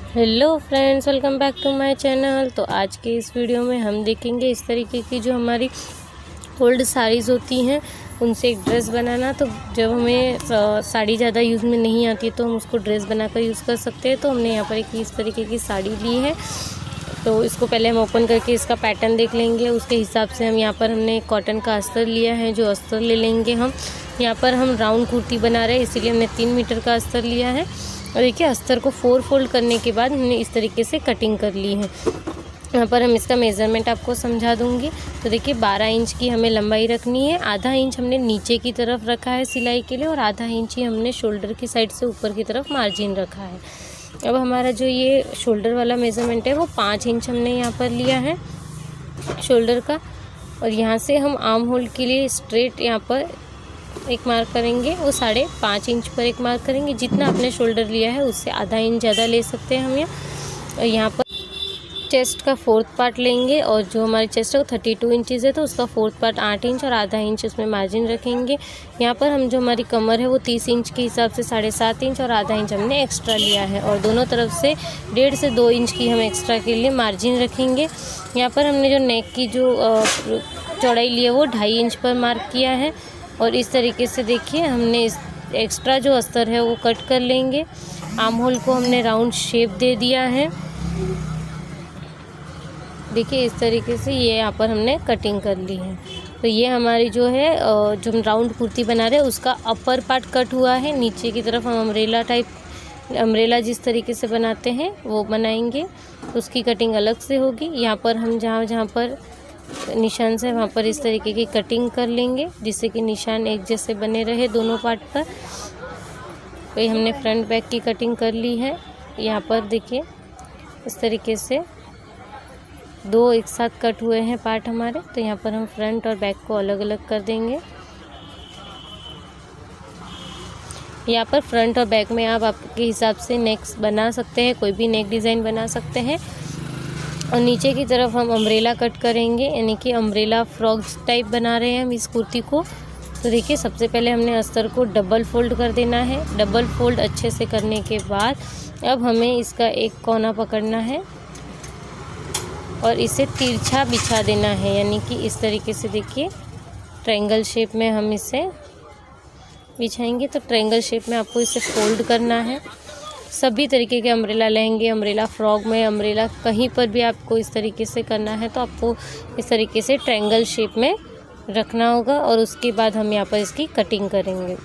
Hello friends, welcome back to my channel. तो आज के इस वीडियो में हम देखेंगे इस तरीके की जो हमारी ओल्ड साड़ीज़ होती हैं उनसे एक ड्रेस बनाना। तो जब हमें साड़ी ज़्यादा यूज़ में नहीं आती तो हम उसको ड्रेस बनाकर यूज़ कर सकते हैं। तो हमने यहाँ पर एक इस तरीके की साड़ी ली है। तो इसको पहले हम ओपन करके इसका पैटर्न देख लेंगे। उसके हिसाब से हम यहाँ पर हमने कॉटन का अस्तर लिया है, जो अस्तर ले लेंगे हम। यहाँ पर हम राउंड कुर्ती बना रहे हैं, इसीलिए हमने 3 मीटर का अस्तर लिया है। और देखिए अस्तर को 4 फोल्ड करने के बाद हमने इस तरीके से कटिंग कर ली है। यहाँ पर हम इसका मेज़रमेंट आपको समझा दूंगी। तो देखिए 12 इंच की हमें लंबाई रखनी है। आधा इंच हमने नीचे की तरफ रखा है सिलाई के लिए, और आधा इंच ही हमने शोल्डर की साइड से ऊपर की तरफ मार्जिन रखा है। अब हमारा जो ये शोल्डर वाला मेज़रमेंट है वो 5 इंच हमने यहाँ पर लिया है शोल्डर का। और यहाँ से हम आर्म होल के लिए स्ट्रेट यहाँ पर एक मार्क करेंगे, वो 5.5 इंच पर एक मार्क करेंगे। जितना आपने शोल्डर लिया है उससे आधा इंच ज़्यादा ले सकते हैं हम यहाँ। और यहाँ पर चेस्ट का 4th पार्ट लेंगे, और जो हमारी चेस्ट है वो 32 इंचज़ है, तो उसका 4th पार्ट 8 इंच और आधा इंच उसमें मार्जिन रखेंगे। यहाँ पर हम जो हमारी कमर है वो 30 इंच के हिसाब से 7.5 इंच और आधा इंच हमने एक्स्ट्रा लिया है, और दोनों तरफ से 1.5 से 2 इंच की हम एक्स्ट्रा के लिए मार्जिन रखेंगे। यहाँ पर हमने जो नेक की जो चौड़ाई ली है वो 2.5 इंच पर मार्क किया है। और इस तरीके से देखिए हमने इस एक्स्ट्रा जो अस्तर है वो कट कर लेंगे। आर्म होल को हमने राउंड शेप दे दिया है। देखिए इस तरीके से ये यहाँ पर हमने कटिंग कर ली है। तो ये हमारी जो है जो हम राउंड कुर्ती बना रहे हैं उसका अपर पार्ट कट हुआ है। नीचे की तरफ हम अम्ब्रेला जिस तरीके से बनाते हैं वो बनाएंगे, उसकी कटिंग अलग से होगी। यहाँ पर हम जहाँ पर निशान से वहाँ पर इस तरीके की कटिंग कर लेंगे, जिससे कि निशान एक जैसे बने रहे दोनों पार्ट पर। तो हमने फ्रंट बैक की कटिंग कर ली है। यहाँ पर देखिए इस तरीके से 2 एक साथ कट हुए हैं पार्ट हमारे। तो यहाँ पर हम फ्रंट और बैक को अलग अलग कर देंगे। यहाँ पर फ्रंट और बैक में आप आपके हिसाब से नेक्स बना सकते हैं, कोई भी नेक डिज़ाइन बना सकते हैं। और नीचे की तरफ हम अम्ब्रेला कट करेंगे, यानी कि अम्ब्रेला फ्रॉक टाइप बना रहे हैं हम इस कुर्ती को। तो देखिए सबसे पहले हमने अस्तर को डबल फोल्ड कर देना है। डबल फोल्ड अच्छे से करने के बाद अब हमें इसका एक कोना पकड़ना है और इसे तिरछा बिछा देना है, यानी कि इस तरीके से देखिए ट्रायंगल शेप में हम इसे बिछाएंगे। तो ट्रायंगल शेप में आपको इसे फोल्ड करना है। सभी तरीके के अम्ब्रेला लहंगे, अम्ब्रेला फ्रॉक में, अम्ब्रेला कहीं पर भी आपको इस तरीके से करना है तो आपको इस तरीके से ट्रायंगल शेप में रखना होगा। और उसके बाद हम यहाँ पर इसकी कटिंग करेंगे।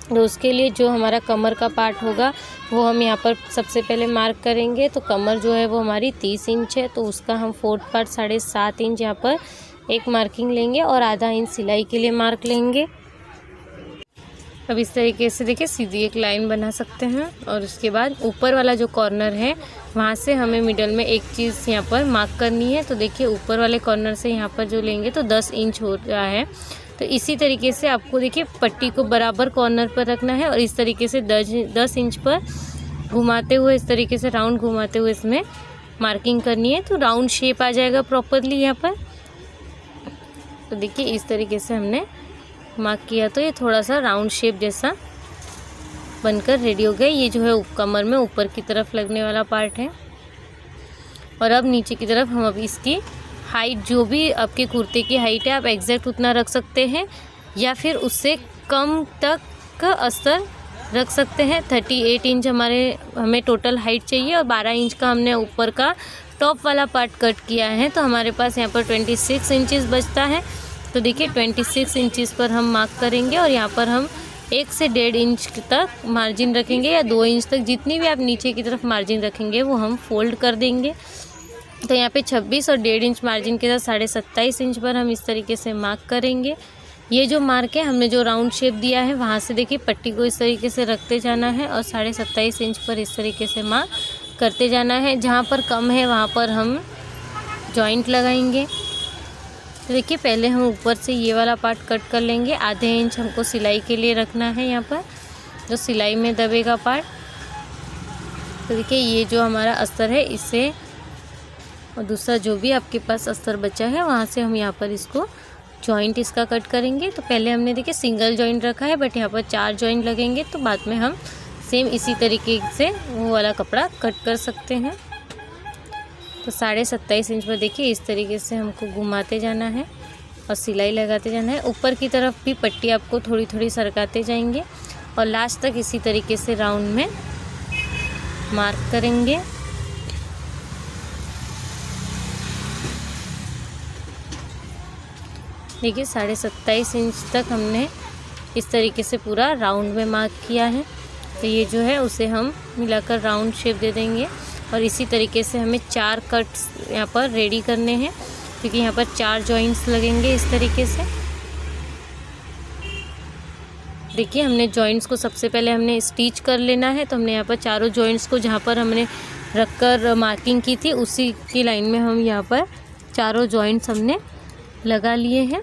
तो उसके लिए जो हमारा कमर का पार्ट होगा वो हम यहाँ पर सबसे पहले मार्क करेंगे। तो कमर जो है वो हमारी 30 इंच है, तो उसका हम 4th पार्ट 7.5 इंच यहाँ पर एक मार्किंग लेंगे और आधा इंच सिलाई के लिए मार्क लेंगे। अब इस तरीके से देखिए सीधी एक लाइन बना सकते हैं, और उसके बाद ऊपर वाला जो कॉर्नर है वहाँ से हमें मिडल में एक चीज़ यहाँ पर मार्क करनी है। तो देखिए ऊपर वाले कॉर्नर से यहाँ पर जो लेंगे तो 10 इंच हो रहा है। तो इसी तरीके से आपको देखिए पट्टी को बराबर कॉर्नर पर रखना है और इस तरीके से 10 इंच पर घुमाते हुए, इस तरीके से राउंड घुमाते हुए इसमें मार्किंग करनी है। तो राउंड शेप आ जाएगा प्रॉपरली यहाँ पर। तो देखिए इस तरीके से हमने मार्क किया तो ये थोड़ा सा राउंड शेप जैसा बनकर रेडी हो गया। ये जो है कमर में ऊपर की तरफ लगने वाला पार्ट है। और अब नीचे की तरफ हम अब इसकी हाइट, जो भी आपके कुर्ते की हाइट है आप एग्जैक्ट उतना रख सकते हैं, या फिर उससे कम तक का अस्तर रख सकते हैं। 38 इंच हमें टोटल हाइट चाहिए, और 12 इंच का हमने ऊपर का टॉप वाला पार्ट कट किया है। तो हमारे पास यहाँ पर 26 इंचज़ बचता है। तो देखिए 26 इंचज़ पर हम मार्क करेंगे, और यहाँ पर हम 1 से 1.5 इंच तक मार्जिन रखेंगे, या 2 इंच तक, जितनी भी आप नीचे की तरफ मार्जिन रखेंगे वो हम फोल्ड कर देंगे। तो यहाँ पे 26 और 1.5 इंच मार्जिन के साथ 27.5 इंच पर हम इस तरीके से मार्क करेंगे। ये जो मार्क है हमने जो राउंड शेप दिया है वहाँ से देखिए पट्टी को इस तरीके से रखते जाना है, और 27.5 इंच पर इस तरीके से मार्क करते जाना है। जहाँ पर कम है वहाँ पर हम जॉइंट लगाएंगे। तो देखिए पहले हम ऊपर से ये वाला पार्ट कट कर लेंगे। आधे इंच हमको सिलाई के लिए रखना है, यहाँ पर जो सिलाई में दबेगा पार्ट। तो देखिए ये जो हमारा अस्तर है इससे, और दूसरा जो भी आपके पास अस्तर बचा है वहाँ से हम यहाँ पर इसको जॉइंट इसका कट करेंगे। तो पहले हमने देखिए सिंगल जॉइंट रखा है, बट यहाँ पर 4 जॉइंट लगेंगे, तो बाद में हम सेम इसी तरीके से वो वाला कपड़ा कट कर सकते हैं। तो 27.5 इंच पर देखिए इस तरीके से हमको घुमाते जाना है और सिलाई लगाते जाना है। ऊपर की तरफ भी पट्टी आपको थोड़ी थोड़ी सरकाते जाएंगे और लास्ट तक इसी तरीके से राउंड में मार्क करेंगे। देखिए 27.5 इंच तक हमने इस तरीके से पूरा राउंड में मार्क किया है। तो ये जो है उसे हम मिलाकर राउंड शेप दे देंगे और इसी तरीके से हमें 4 कट्स यहाँ पर रेडी करने हैं, क्योंकि यहाँ पर 4 जॉइंट्स लगेंगे इस तरीके से। देखिए हमने जॉइंट्स को सबसे पहले हमने स्टिच कर लेना है। तो हमने यहाँ पर चारों जॉइंट्स को जहाँ पर हमने रखकर मार्किंग की थी उसी की लाइन में हम यहाँ पर चारों जॉइंट्स हमने लगा लिए हैं।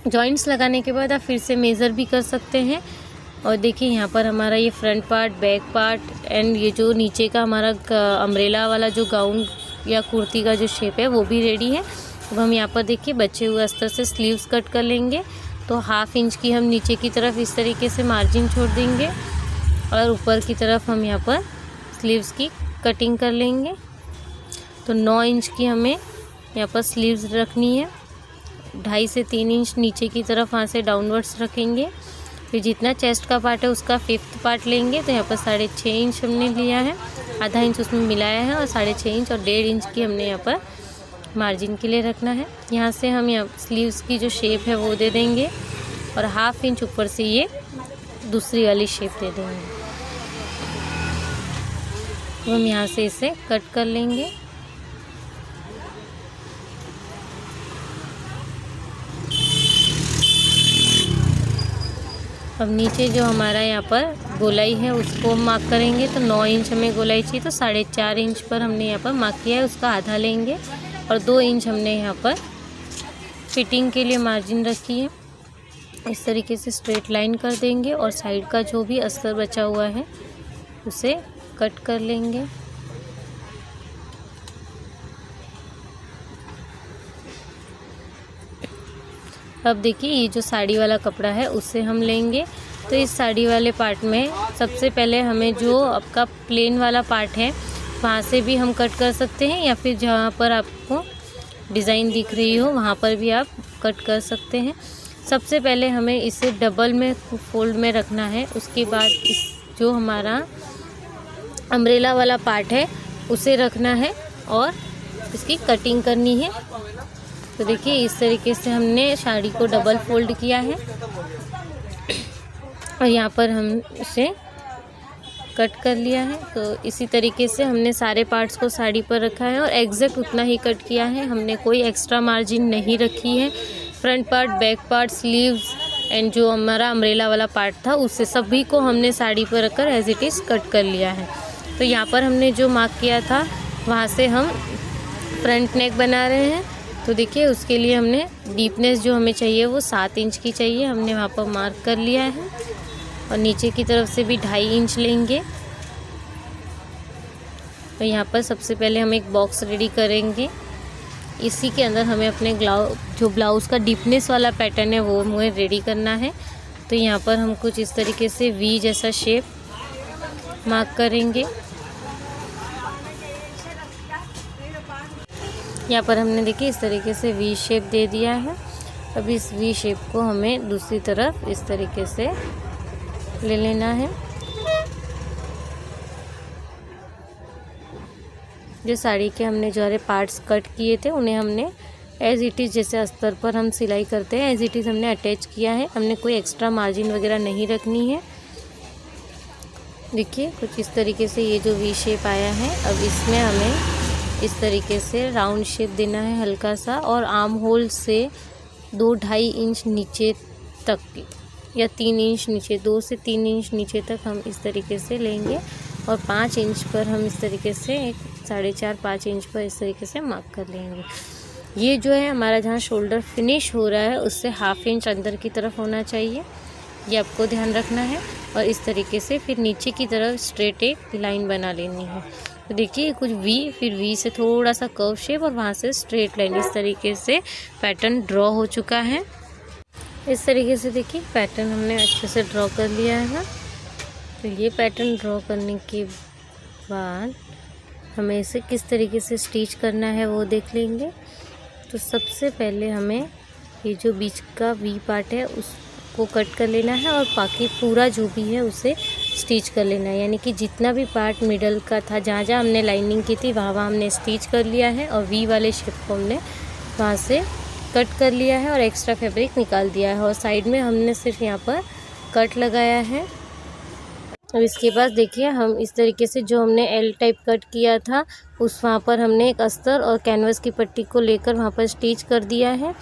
जॉइंट्स लगाने के बाद आप फिर से मेज़र भी कर सकते हैं। और देखिए यहाँ पर हमारा ये front part, back part and ये जो नीचे का हमारा अम्ब्रेला वाला जो गाउन या कुर्ती का जो शेप है वो भी रेडी है। अब हम यहाँ पर देखिए बचे हुए अस्तर से स्लीव्स कट कर लेंगे। तो 1/2 इंच की हम नीचे की तरफ इस तरीके से मार्जिन छोड़ देंगे और ऊपर की तरफ हम यहाँ पर स्लीव्स की कटिंग कर लेंगे। तो 9 इंच की हमें यहाँ पर स्लीव्स रखनी है। 2.5 से 3 इंच नीचे की तरफ वहाँ से डाउनवर्ड्स रखेंगे। फिर जितना चेस्ट का पार्ट है उसका 5th पार्ट लेंगे। तो यहाँ पर 6.5 इंच हमने लिया है, आधा इंच उसमें मिलाया है और 6.5 इंच और 1.5 इंच की हमने यहाँ पर मार्जिन के लिए रखना है। यहाँ से हम यहाँ स्लीव्स की जो शेप है वो दे देंगे और 1/2 इंच ऊपर से ये दूसरी वाली शेप दे देंगे। तो हम यहाँ से इसे कट कर लेंगे। अब नीचे जो हमारा यहाँ पर गोलाई है उसको हम मार्क करेंगे। तो 9 इंच हमें गोलाई चाहिए, तो 4.5 इंच पर हमने यहाँ पर मार्क किया है, उसका आधा लेंगे और 2 इंच हमने यहाँ पर फिटिंग के लिए मार्जिन रखी है। इस तरीके से स्ट्रेट लाइन कर देंगे और साइड का जो भी अस्तर बचा हुआ है उसे कट कर लेंगे। अब देखिए ये जो साड़ी वाला कपड़ा है उससे हम लेंगे। तो इस साड़ी वाले पार्ट में सबसे पहले हमें जो आपका प्लेन वाला पार्ट है वहाँ से भी हम कट कर सकते हैं, या फिर जहाँ पर आपको डिज़ाइन दिख रही हो वहाँ पर भी आप कट कर सकते हैं। सबसे पहले हमें इसे डबल में फोल्ड में रखना है। उसके बाद इस जो हमारा अम्ब्रेला वाला पार्ट है उसे रखना है और इसकी कटिंग करनी है। तो देखिए इस तरीके से हमने साड़ी को डबल फोल्ड किया है और यहाँ पर हम इसे कट कर लिया है। तो इसी तरीके से हमने सारे पार्ट्स को साड़ी पर रखा है और एग्जैक्ट उतना ही कट किया है। हमने कोई एक्स्ट्रा मार्जिन नहीं रखी है। Front part, back part, sleeves and जो हमारा अम्ब्रेला वाला पार्ट था उससे सभी को हमने साड़ी पर रखकर एज इट इज़ कट कर लिया है। तो यहाँ पर हमने जो मार्क किया था वहाँ से हम फ्रंट नेक बना रहे हैं। तो देखिए उसके लिए हमने डीपनेस जो हमें चाहिए वो 7 इंच की चाहिए, हमने वहाँ पर मार्क कर लिया है। और नीचे की तरफ से भी 2.5 इंच लेंगे। तो यहाँ पर सबसे पहले हम एक बॉक्स रेडी करेंगे। इसी के अंदर हमें अपने जो ब्लाउज़ का डीपनेस वाला पैटर्न है वो हमें रेडी करना है। तो यहाँ पर हम कुछ इस तरीके से वी जैसा शेप मार्क करेंगे। यहाँ पर हमने देखिए इस तरीके से वी शेप दे दिया है। अब इस वी शेप को हमें दूसरी तरफ इस तरीके से ले लेना है। जो साड़ी के हमने जो सारे पार्ट्स कट किए थे उन्हें हमने एज इट इज़ जैसे अस्तर पर हम सिलाई करते हैं एज इट इज़ हमने अटैच किया है। हमने कोई एक्स्ट्रा मार्जिन वगैरह नहीं रखनी है। देखिए कुछ इस तरीके से ये जो वी शेप आया है। अब इसमें हमें इस तरीके से राउंड शेप देना है हल्का सा, और आर्म होल से 2-2.5 इंच नीचे तक या 3 इंच नीचे, 2 से 3 इंच नीचे तक हम इस तरीके से लेंगे और 5 इंच पर हम इस तरीके से 4.5-5 इंच पर इस तरीके से मार्क कर लेंगे। ये जो है हमारा जहाँ शोल्डर फिनिश हो रहा है उससे 1/2 इंच अंदर की तरफ होना चाहिए, ये आपको ध्यान रखना है। और इस तरीके से फिर नीचे की तरफ स्ट्रेट एक लाइन बना लेनी है। तो देखिए कुछ वी, फिर वी से थोड़ा सा कर्व शेप और वहाँ से स्ट्रेट लाइन, इस तरीके से पैटर्न ड्रॉ हो चुका है। इस तरीके से देखिए पैटर्न हमने अच्छे से ड्रॉ कर लिया है। तो ये पैटर्न ड्रॉ करने के बाद हमें इसे किस तरीके से स्टिच करना है वो देख लेंगे। तो सबसे पहले हमें ये जो बीच का वी पार्ट है उसको कट कर लेना है और बाकी पूरा जो भी है उसे स्टिच कर लेना है। यानी कि जितना भी पार्ट मिडल का था, जहाँ जहाँ हमने लाइनिंग की थी वहाँ वहाँ हमने स्टिच कर लिया है और वी वाले शेप को हमने वहाँ से कट कर लिया है और एक्स्ट्रा फैब्रिक निकाल दिया है और साइड में हमने सिर्फ यहाँ पर कट लगाया है। अब इसके बाद देखिए हम इस तरीके से जो हमने एल टाइप कट किया था वहाँ पर हमने एक अस्तर और कैनवस की पट्टी को लेकर वहाँ पर स्टिच कर दिया है।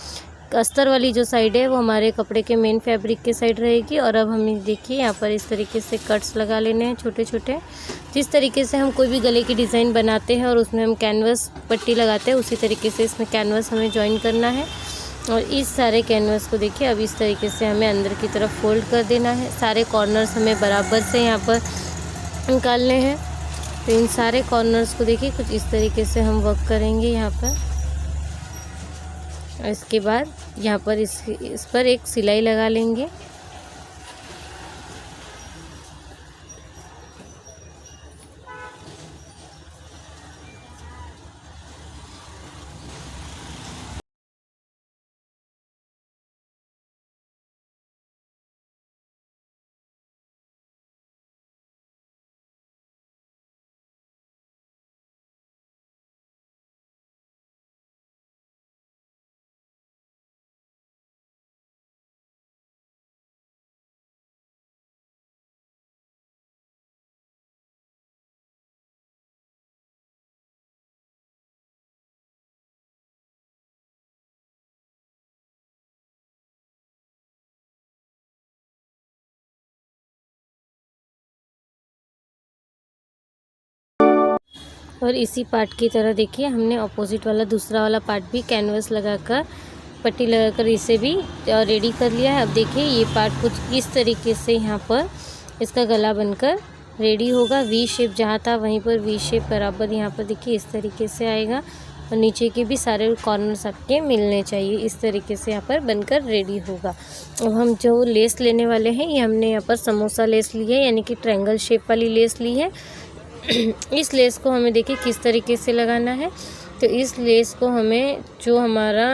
अस्तर वाली जो साइड है वो हमारे कपड़े के मेन फैब्रिक के साइड रहेगी। और अब हमें देखिए यहाँ पर इस तरीके से कट्स लगा लेने हैं छोटे छोटे। जिस तरीके से हम कोई भी गले की डिज़ाइन बनाते हैं और उसमें हम कैनवस पट्टी लगाते हैं उसी तरीके से इसमें कैनवस हमें ज्वाइन करना है। और इस सारे कैनवस को देखिए अब इस तरीके से हमें अंदर की तरफ फोल्ड कर देना है। सारे कॉर्नर्स हमें बराबर से यहाँ पर निकालने हैं। तो इन सारे कॉर्नर्स को देखिए कुछ इस तरीके से हम वर्क करेंगे यहाँ पर। और इसके बाद यहाँ पर इस पर एक सिलाई लगा लेंगे। और इसी पार्ट की तरह देखिए हमने अपोजिट वाला दूसरा वाला पार्ट भी कैनवस लगाकर पट्टी लगाकर इसे भी रेडी कर लिया है। अब देखिए ये पार्ट कुछ इस तरीके से यहाँ पर इसका गला बनकर रेडी होगा। वी शेप जहाँ था वहीं पर वी शेप बराबर यहाँ पर देखिए इस तरीके से आएगा और नीचे के भी सारे कॉर्नर्स आपके मिलने चाहिए। इस तरीके से यहाँ पर बनकर रेडी होगा। अब हम जो लेस लेने वाले हैं ये हमने यहाँ पर समोसा लेस ली है, यानी कि ट्रायंगल शेप वाली लेस ली है। इस लेस को हमें देखिए किस तरीके से लगाना है। तो इस लेस को हमें जो हमारा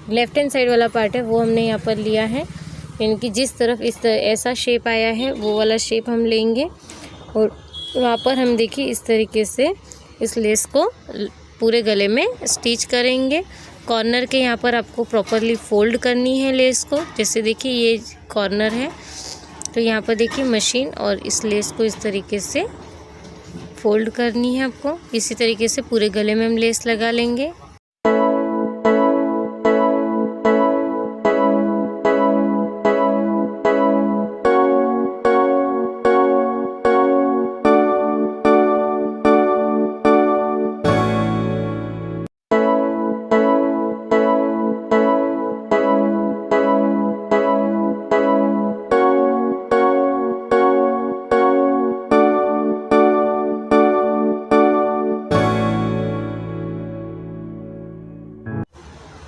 लेफ़्ट हैंड साइड वाला पार्ट है वो हमने यहाँ पर लिया है, यानी कि जिस तरफ ऐसा शेप आया है वो वाला शेप हम लेंगे और वहाँ पर हम देखिए इस तरीके से इस लेस को पूरे गले में स्टिच करेंगे। कॉर्नर के यहाँ पर आपको प्रॉपरली फोल्ड करनी है लेस को। जैसे देखिए ये कॉर्नर है तो यहाँ पर देखिए मशीन और इस लेस को इस तरीके से फोल्ड करनी है आपको। इसी तरीके से पूरे गले में हम लेस लगा लेंगे।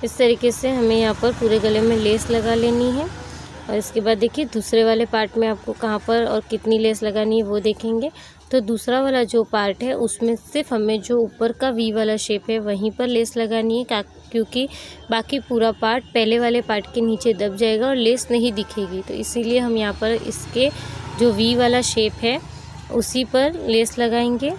इस तरीके से हमें यहाँ पर पूरे गले में लेस लगा लेनी है। और इसके बाद देखिए दूसरे वाले पार्ट में आपको कहाँ पर और कितनी लेस लगानी है वो देखेंगे। तो दूसरा वाला जो पार्ट है उसमें सिर्फ हमें जो ऊपर का वी वाला शेप है वहीं पर लेस लगानी है, क्योंकि बाकी पूरा पार्ट पहले वाले पार्ट के नीचे दब जाएगा और लेस नहीं दिखेगी। तो इसीलिए हम यहाँ पर इसके जो वी वाला शेप है उसी पर लेस लगाएंगे।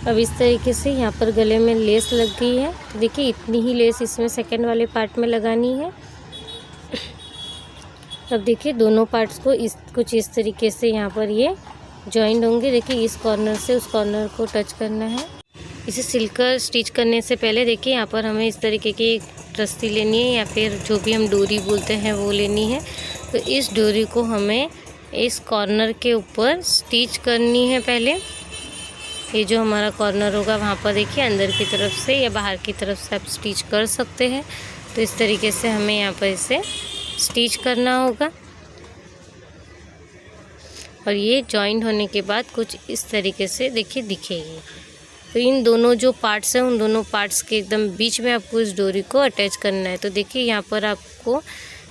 अब इस तरीके से यहाँ पर गले में लेस लग गई है। तो देखिए इतनी ही लेस इसमें सेकंड वाले पार्ट में लगानी है। अब देखिए दोनों पार्ट्स को कुछ इस तरीके से यहाँ पर ये जॉइंट होंगे। देखिए इस कॉर्नर से उस कॉर्नर को टच करना है। इसे सिलकर स्टिच करने से पहले देखिए यहाँ पर हमें इस तरीके की रस्सी लेनी है या फिर जो भी हम डोरी बोलते हैं वो लेनी है। तो इस डोरी को हमें इस कॉर्नर के ऊपर स्टिच करनी है। पहले ये जो हमारा कॉर्नर होगा वहाँ पर देखिए अंदर की तरफ से या बाहर की तरफ से आप स्टिच कर सकते हैं। तो इस तरीके से हमें यहाँ पर इसे स्टिच करना होगा। और ये जॉइंट होने के बाद कुछ इस तरीके से देखिए दिखेगी। तो इन दोनों जो पार्ट्स हैं उन दोनों पार्ट्स के एकदम बीच में आपको इस डोरी को अटैच करना है। तो देखिए यहाँ पर आपको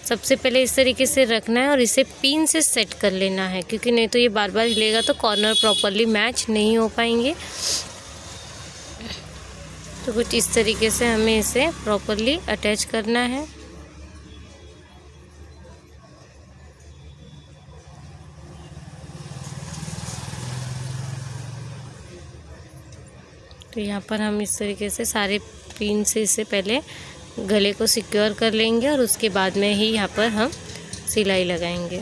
सबसे पहले इस तरीके से रखना है और इसे पिन से सेट कर लेना है, क्योंकि नहीं तो ये बार बार हिलेगा तो कॉर्नर प्रॉपरली मैच नहीं हो पाएंगे। तो कुछ इस तरीके से हमें इसे प्रॉपरली अटैच करना है। तो यहाँ पर हम इस तरीके से सारे पिन से इसे पहले गले को सिक्योर कर लेंगे और उसके बाद में ही यहाँ पर हम सिलाई लगाएंगे।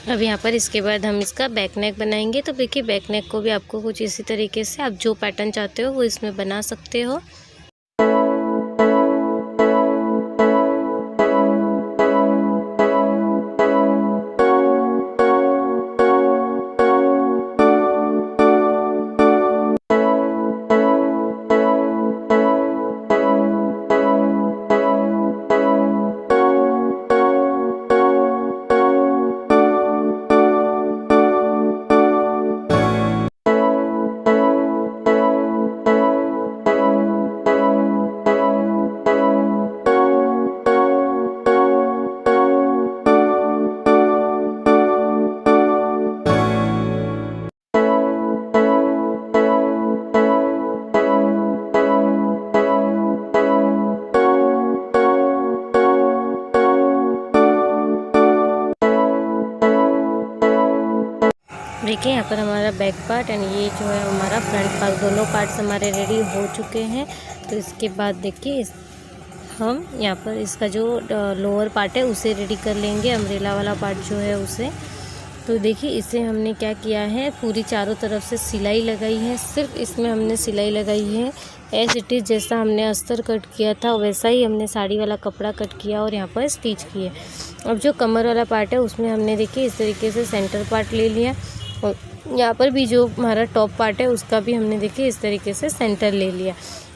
अब यहाँ पर इसके बाद हम इसका बैक नेक बनाएंगे। तो देखिए बैक नेक को भी आपको कुछ इसी तरीके से आप जो पैटर्न चाहते हो वो इसमें बना सकते हो। देखिए यहाँ पर हमारा बैक पार्ट एंड ये जो है हमारा फ्रंट पार्ट, दोनों पार्ट्स हमारे रेडी हो चुके हैं। तो इसके बाद देखिए हम यहाँ पर इसका जो लोअर पार्ट है उसे रेडी कर लेंगे, अम्ब्रेला वाला पार्ट जो है उसे। तो देखिए इसे हमने क्या किया है, पूरी चारों तरफ से सिलाई लगाई है। सिर्फ इसमें हमने सिलाई लगाई है एज इट इज़, जैसा हमने अस्तर कट किया था वैसा ही हमने साड़ी वाला कपड़ा कट किया और यहाँ पर स्टिच किए। अब जो कमर वाला पार्ट है उसमें हमने देखिए इस तरीके से सेंटर पार्ट ले लिया और यहाँ पर भी जो हमारा टॉप पार्ट है उसका भी हमने देखिए इस तरीके से सेंटर ले लिया।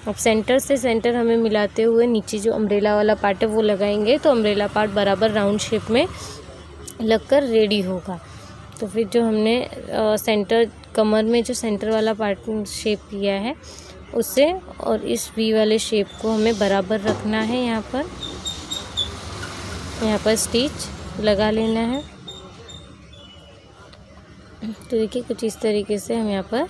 अब सेंटर से सेंटर हमें मिलाते हुए नीचे जो अम्ब्रेला वाला पार्ट है वो लगाएंगे, तो अम्ब्रेला पार्ट बराबर राउंड शेप में लगकर रेडी होगा। तो फिर जो हमने सेंटर कमर में जो सेंटर वाला पार्ट शेप किया है उससे और इस वी वाले शेप को हमें बराबर रखना है। यहाँ पर स्टिच लगा लेना है। तो देखिए कुछ इस तरीके से हम यहाँ पर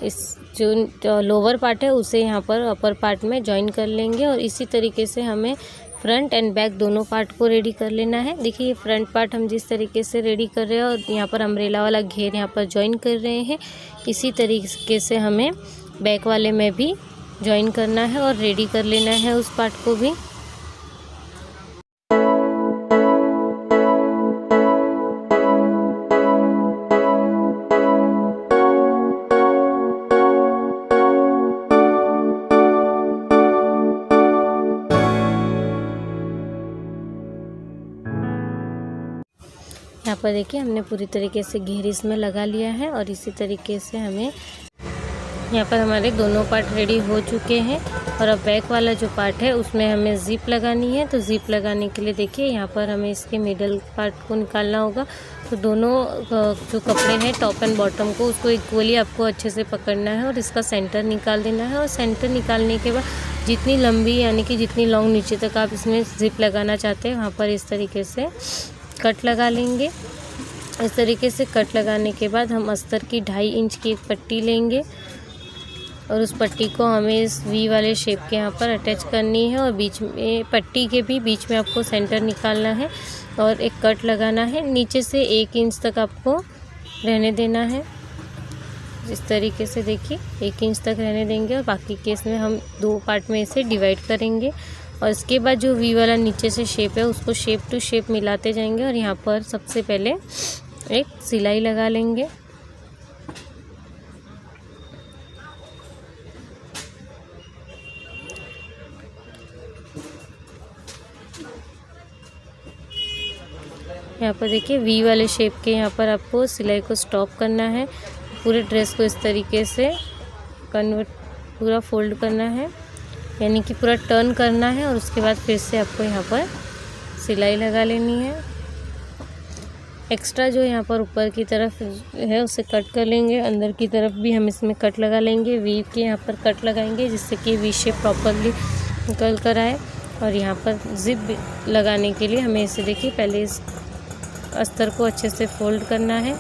इस जो लोअर पार्ट है उसे यहाँ पर अपर पार्ट में जॉइन कर लेंगे और इसी तरीके से हमें फ्रंट एंड बैक दोनों पार्ट को रेडी कर लेना है। देखिए ये फ्रंट पार्ट हम जिस तरीके से रेडी कर रहे हैं और यहाँ पर अम्ब्रेला वाला घेर यहाँ पर जॉइन कर रहे हैं, इसी तरीके से हमें बैक वाले में भी जॉइन करना है और रेडी कर लेना है उस पार्ट को भी। यहाँ पर देखिए हमने पूरी तरीके से घेर इसमें लगा लिया है और इसी तरीके से हमें यहाँ पर हमारे दोनों पार्ट रेडी हो चुके हैं। और अब बैक वाला जो पार्ट है उसमें हमें ज़िप लगानी है। तो ज़िप लगाने के लिए देखिए यहाँ पर हमें इसके मिडल पार्ट को निकालना होगा। तो दोनों जो कपड़े हैं टॉप एंड बॉटम को उसको इक्वली आपको अच्छे से पकड़ना है और इसका सेंटर निकाल देना है। और सेंटर निकालने के बाद जितनी लंबी यानी कि जितनी लॉन्ग नीचे तक आप इसमें ज़िप लगाना चाहते हैं वहाँ पर इस तरीके से कट लगा लेंगे। इस तरीके से कट लगाने के बाद हम अस्तर की 2.5 इंच की एक पट्टी लेंगे और उस पट्टी को हमें इस वी वाले शेप के यहाँ पर अटैच करनी है और बीच में पट्टी के भी बीच में आपको सेंटर निकालना है और एक कट लगाना है। नीचे से 1 इंच तक आपको रहने देना है। इस तरीके से देखिए 1 इंच तक रहने देंगे और बाकी केस में हम 2 पार्ट में इसे डिवाइड करेंगे। और इसके बाद जो वी वाला नीचे से शेप है उसको शेप टू शेप मिलाते जाएंगे और यहाँ पर सबसे पहले एक सिलाई लगा लेंगे। यहाँ पर देखिए वी वाले शेप के यहाँ पर आपको सिलाई को स्टॉप करना है। पूरे ड्रेस को इस तरीके से कन्वर्ट पूरा फोल्ड करना है, यानी कि पूरा टर्न करना है और उसके बाद फिर से आपको यहाँ पर सिलाई लगा लेनी है। एक्स्ट्रा जो यहाँ पर ऊपर की तरफ है उसे कट कर लेंगे। अंदर की तरफ भी हम इसमें कट लगा लेंगे, वी के यहाँ पर कट लगाएंगे जिससे कि वी शेप प्रॉपरली निकल कर आए। और यहाँ पर जिप लगाने के लिए हमें इसे देखिए पहले इस अस्तर को अच्छे से फोल्ड करना है।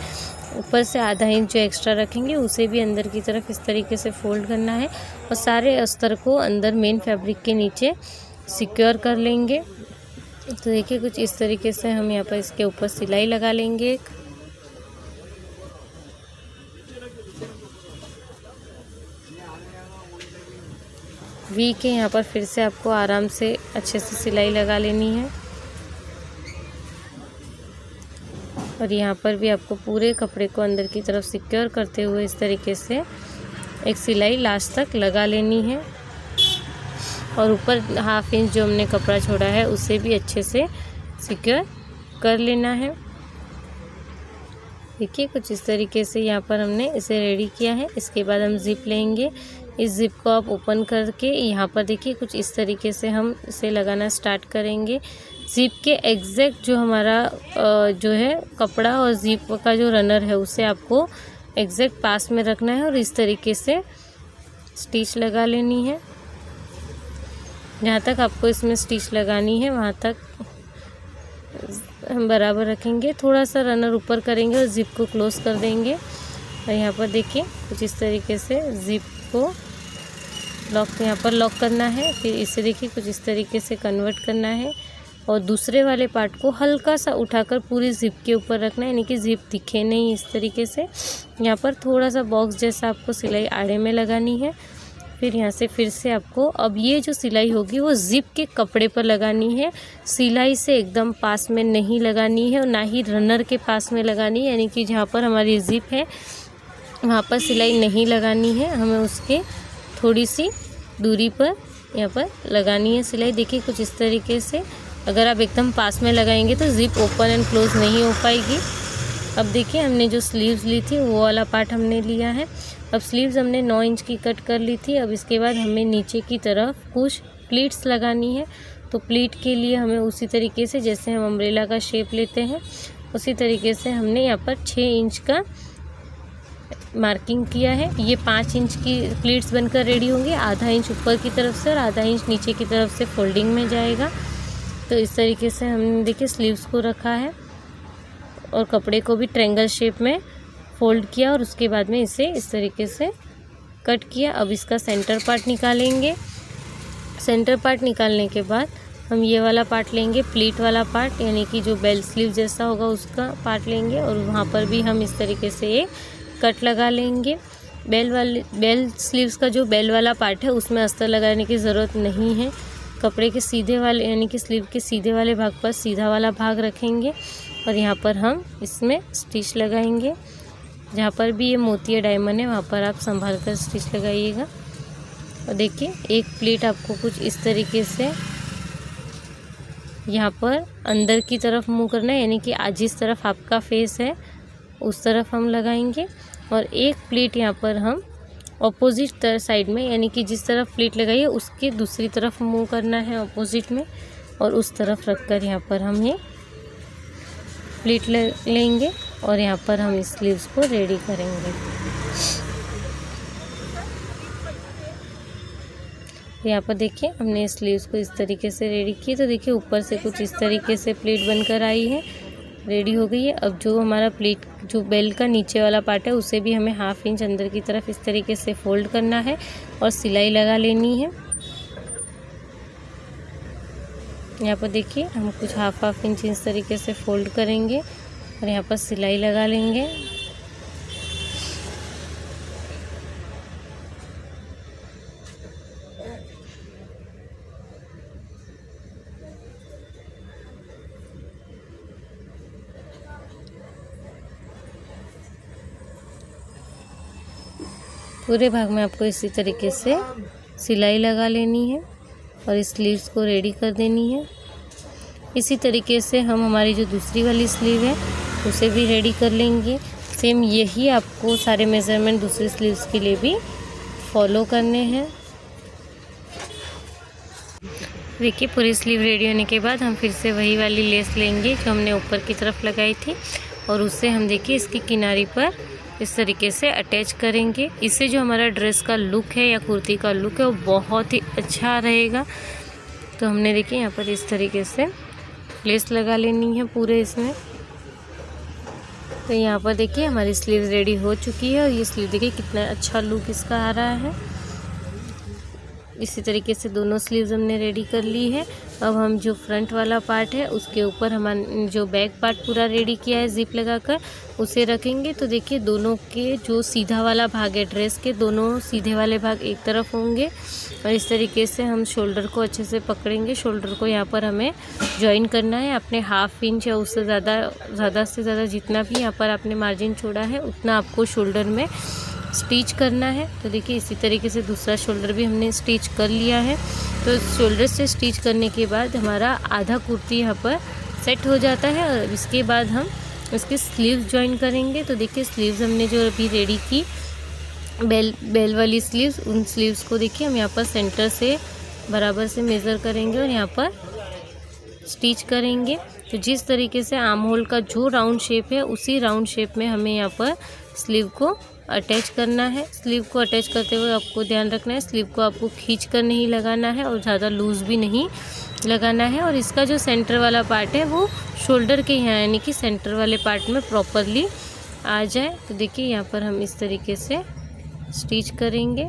ऊपर से आधा इंच जो एक्स्ट्रा रखेंगे उसे भी अंदर की तरफ इस तरीके से फोल्ड करना है और सारे अस्तर को अंदर मेन फैब्रिक के नीचे सिक्योर कर लेंगे। तो देखिए कुछ इस तरीके से हम यहाँ पर इसके ऊपर सिलाई लगा लेंगे। वी के यहाँ पर फिर से आपको आराम से अच्छे से सिलाई लगा लेनी है और यहाँ पर भी आपको पूरे कपड़े को अंदर की तरफ सिक्योर करते हुए इस तरीके से एक सिलाई लास्ट तक लगा लेनी है। और ऊपर 1/2 इंच जो हमने कपड़ा छोड़ा है उसे भी अच्छे से सिक्योर कर लेना है। देखिए कुछ इस तरीके से यहाँ पर हमने इसे रेडी किया है। इसके बाद हम जिप लेंगे। इस जिप को आप ओपन करके यहाँ पर देखिए कुछ इस तरीके से हम इसे लगाना स्टार्ट करेंगे। जिप के एग्जैक्ट जो हमारा जो है कपड़ा और जिप का जो रनर है उसे आपको एग्जैक्ट पास में रखना है और इस तरीके से स्टिच लगा लेनी है। जहाँ तक आपको इसमें स्टिच लगानी है वहाँ तक हम बराबर रखेंगे। थोड़ा सा रनर ऊपर करेंगे और जिप को क्लोज कर देंगे। और यहाँ पर देखिए कुछ इस तरीके से जिप को लॉक यहाँ पर लॉक करना है। फिर इसे देखिए कुछ इस तरीके से कन्वर्ट करना है और दूसरे वाले पार्ट को हल्का सा उठाकर पूरी ज़िप के ऊपर रखना है, यानी कि ज़िप दिखे नहीं इस तरीके से। यहाँ पर थोड़ा सा बॉक्स जैसा आपको सिलाई आड़े में लगानी है। फिर यहाँ से फिर से आपको अब ये जो सिलाई होगी वो ज़िप के कपड़े पर लगानी है, सिलाई से एकदम पास में नहीं लगानी है और ना ही रनर के पास में लगानी है, यानी कि जहाँ पर हमारी ज़िप है वहाँ पर सिलाई नहीं लगानी है, हमें उसके थोड़ी सी दूरी पर यहाँ पर लगानी है सिलाई। देखिए कुछ इस तरीके से। अगर आप एकदम पास में लगाएंगे तो ज़िप ओपन एंड क्लोज नहीं हो पाएगी। अब देखिए हमने जो स्लीव्स ली थी वो वाला पार्ट हमने लिया है। अब स्लीव्स हमने 9 इंच की कट कर ली थी। अब इसके बाद हमें नीचे की तरफ कुछ प्लीट्स लगानी है। तो प्लीट के लिए हमें उसी तरीके से जैसे हम अम्ब्रेला का शेप लेते हैं उसी तरीके से हमने यहाँ पर 6 इंच का मार्किंग किया है। ये 5 इंच की प्लीट्स बनकर रेडी होंगे, आधा इंच ऊपर की तरफ से और आधा इंच नीचे की तरफ से फोल्डिंग में जाएगा। तो इस तरीके से हमने देखिए स्लीव्स को रखा है और कपड़े को भी ट्रायंगल शेप में फोल्ड किया और उसके बाद में इसे इस तरीके से कट किया। अब इसका सेंटर पार्ट निकालेंगे। सेंटर पार्ट निकालने के बाद हम ये वाला पार्ट लेंगे, प्लीट वाला पार्ट, यानी कि जो बेल स्लीव जैसा होगा उसका पार्ट लेंगे और वहाँ पर भी हम इस तरीके से एक कट लगा लेंगे। बेल स्लीव्स का जो बेल वाला पार्ट है उसमें अस्तर लगाने की ज़रूरत नहीं है। कपड़े के सीधे वाले यानी कि स्लीव के सीधे वाले भाग पर सीधा वाला भाग रखेंगे और यहाँ पर हम इसमें स्टिच लगाएंगे। जहाँ पर भी ये मोती या डायमंड है वहाँ पर आप संभाल कर स्टिच लगाइएगा। और देखिए एक प्लीट आपको कुछ इस तरीके से यहाँ पर अंदर की तरफ मुँह करना है, यानी कि जिस तरफ आपका फेस है उस तरफ हम लगाएंगे। और एक प्लीट यहाँ पर हम ऑपोजिट साइड में, यानी कि जिस तरफ प्लीट लगाइए उसके दूसरी तरफ मूव करना है ऑपोजिट में और उस तरफ रखकर यहाँ पर हम ये प्लीट लेंगे और यहाँ पर हम इस स्लीव्स को रेडी करेंगे। यहाँ पर देखिए हमने स्लीव्स को इस तरीके से रेडी की। तो देखिए ऊपर से कुछ इस तरीके से प्लीट बनकर आई है, रेडी हो गई है। अब जो हमारा प्लीट जो बेल का नीचे वाला पार्ट है उसे भी हमें 1/2 इंच अंदर की तरफ इस तरीके से फोल्ड करना है और सिलाई लगा लेनी है। यहाँ पर देखिए हम कुछ 1/2 इंच इस तरीके से फोल्ड करेंगे और यहाँ पर सिलाई लगा लेंगे। पूरे भाग में आपको इसी तरीके से सिलाई लगा लेनी है और इस स्लीव्स को रेडी कर देनी है। इसी तरीके से हम हमारी जो दूसरी वाली स्लीव है उसे भी रेडी कर लेंगे। सेम यही आपको सारे मेज़रमेंट दूसरी स्लीव्स के लिए भी फॉलो करने हैं। देखिए पूरी स्लीव रेडी होने के बाद हम फिर से वही वाली लेस लेंगे जो हमने ऊपर की तरफ लगाई थी और उससे हम देखिए इसकी किनारी पर इस तरीके से अटैच करेंगे। इससे जो हमारा ड्रेस का लुक है या कुर्ती का लुक है वो बहुत ही अच्छा रहेगा। तो हमने देखिए यहाँ पर इस तरीके से लेस लगा लेनी है पूरे इसमें। तो यहाँ पर देखिए हमारी स्लीव रेडी हो चुकी है और ये स्लीव देखिए कितना अच्छा लुक इसका आ रहा है। इसी तरीके से दोनों स्लीव्स हमने रेडी कर ली है। अब हम जो फ्रंट वाला पार्ट है उसके ऊपर हमने जो बैक पार्ट पूरा रेडी किया है जिप लगाकर उसे रखेंगे। तो देखिए दोनों के जो सीधा वाला भाग है ड्रेस के दोनों सीधे वाले भाग एक तरफ होंगे और इस तरीके से हम शोल्डर को अच्छे से पकड़ेंगे। शोल्डर को यहाँ पर हमें जॉइन करना है अपने 1/2 इंच या उससे ज़्यादा से ज़्यादा जितना भी यहाँ पर आपने मार्जिन छोड़ा है उतना आपको शोल्डर में स्टिच करना है। तो देखिए इसी तरीके से दूसरा शोल्डर भी हमने स्टिच कर लिया है। तो शोल्डर से स्टिच करने के बाद हमारा आधा कुर्ती यहाँ पर सेट हो जाता है और इसके बाद हम इसके स्लीव्स ज्वाइन करेंगे। तो देखिए स्लीव्स हमने जो अभी रेडी की बेल वाली स्लीव्स, उन स्लीव्स को देखिए हम यहाँ पर सेंटर से बराबर से मेज़र करेंगे और यहाँ पर स्टिच करेंगे। तो जिस तरीके से आर्म होल का जो राउंड शेप है उसी राउंड शेप में हमें यहाँ पर स्लीव को अटैच करना है। स्लीव को अटैच करते हुए आपको ध्यान रखना है स्लीव को आपको खींच कर नहीं लगाना है और ज़्यादा लूज़ भी नहीं लगाना है। और इसका जो सेंटर वाला पार्ट है वो शोल्डर के यहाँ यानी कि सेंटर वाले पार्ट में प्रॉपरली आ जाए। तो देखिए यहाँ पर हम इस तरीके से स्टिच करेंगे।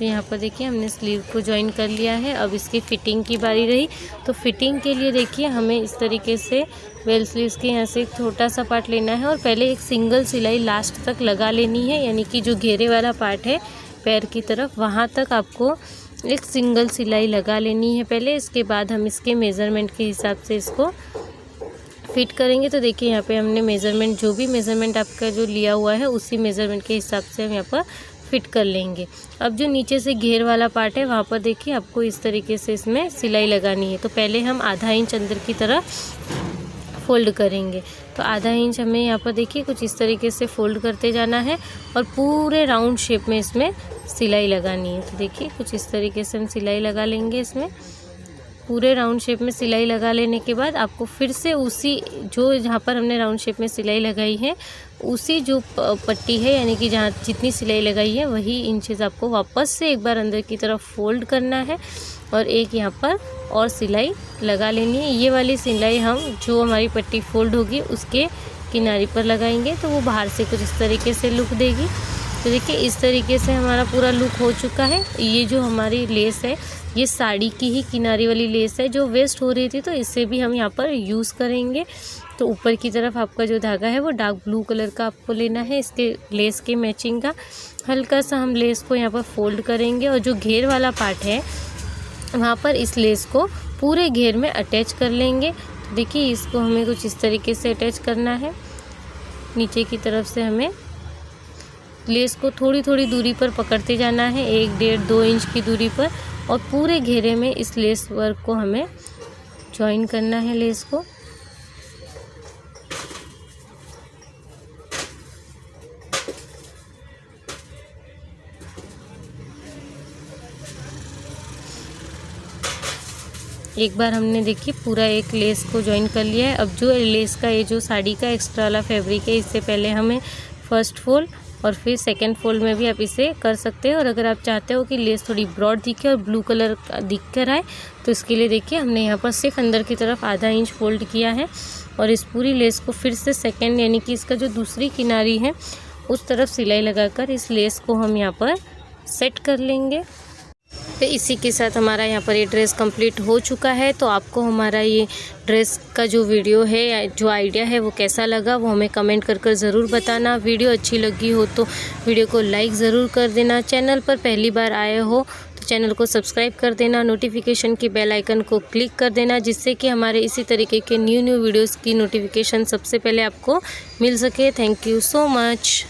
तो यहाँ पर देखिए हमने स्लीव को जॉइन कर लिया है। अब इसकी फ़िटिंग की बारी रही। तो फ़िटिंग के लिए देखिए हमें इस तरीके से बेल स्लीव्स के यहाँ से एक छोटा सा पार्ट लेना है और पहले एक सिंगल सिलाई लास्ट तक लगा लेनी है, यानी कि जो घेरे वाला पार्ट है पैर की तरफ वहाँ तक आपको एक सिंगल सिलाई लगा लेनी है पहले। इसके बाद हम इसके मेज़रमेंट के हिसाब से इसको फिट करेंगे। तो देखिए यहाँ पे हमने मेज़रमेंट, जो भी मेज़रमेंट आपका जो लिया हुआ है उसी मेज़रमेंट के हिसाब से हम यहाँ पर फिट कर लेंगे। अब जो नीचे से घेर वाला पार्ट है वहाँ पर देखिए आपको इस तरीके से इसमें सिलाई लगानी है। तो पहले हम आधा इंच अंदर की तरफ फोल्ड करेंगे। तो आधा इंच हमें यहाँ पर देखिए कुछ इस तरीके से फोल्ड करते जाना है और पूरे राउंड शेप में इसमें सिलाई लगानी है। तो देखिए कुछ इस तरीके से हम सिलाई लगा लेंगे। इसमें पूरे राउंड शेप में सिलाई लगा लेने के बाद आपको फिर से उसी जो जहाँ पर हमने राउंड शेप में सिलाई लगाई है उसी जो पट्टी है, यानी कि जहाँ जितनी सिलाई लगाई है वही इंचेस आपको वापस से एक बार अंदर की तरफ फोल्ड करना है और एक यहाँ पर और सिलाई लगा लेनी है। ये वाली सिलाई हम जो हमारी पट्टी फोल्ड होगी उसके किनारे पर लगाएंगे तो वो बाहर से कुछ इस तरीके से लुक देगी। तो देखिए इस तरीके से हमारा पूरा लुक हो चुका है। ये जो हमारी लेस है ये साड़ी की ही किनारी वाली लेस है जो वेस्ट हो रही थी, तो इससे भी हम यहाँ पर यूज़ करेंगे। तो ऊपर की तरफ आपका जो धागा है वो डार्क ब्लू कलर का आपको लेना है इसके लेस के मैचिंग का। हल्का सा हम लेस को यहाँ पर फोल्ड करेंगे और जो घेर वाला पार्ट है वहाँ पर इस लेस को पूरे घेर में अटैच कर लेंगे। तो देखिए इसको हमें कुछ इस तरीके से अटैच करना है। नीचे की तरफ से हमें लेस को थोड़ी थोड़ी दूरी पर पकड़ते जाना है, 1, 1.5, 2 इंच की दूरी पर, और पूरे घेरे में इस लेस वर्क को हमें जॉइन करना है लेस को। एक बार हमने देखिए पूरा एक लेस को जॉइन कर लिया है। अब जो लेस का ये जो साड़ी का एक्स्ट्रा वाला फैब्रिक है इससे पहले हमें फर्स्ट फोल्ड और फिर सेकंड फोल्ड में भी आप इसे कर सकते हैं। और अगर आप चाहते हो कि लेस थोड़ी ब्रॉड दिखे और ब्लू कलर दिख कर आए तो इसके लिए देखिए हमने यहाँ पर सिर्फ अंदर की तरफ आधा इंच फोल्ड किया है और इस पूरी लेस को फिर से सेकंड, यानी कि इसका जो दूसरी किनारी है उस तरफ सिलाई लगाकर इस लेस को हम यहाँ पर सेट कर लेंगे। तो इसी के साथ हमारा यहाँ पर ये ड्रेस कंप्लीट हो चुका है। तो आपको हमारा ये ड्रेस का जो वीडियो है या जो आइडिया है वो कैसा लगा वो हमें कमेंट कर ज़रूर बताना। वीडियो अच्छी लगी हो तो वीडियो को लाइक ज़रूर कर देना। चैनल पर पहली बार आए हो तो चैनल को सब्सक्राइब कर देना। नोटिफिकेशन की बेल आइकन को क्लिक कर देना जिससे कि हमारे इसी तरीके के न्यू वीडियोज़ की नोटिफिकेशन सबसे पहले आपको मिल सके। Thank you so much.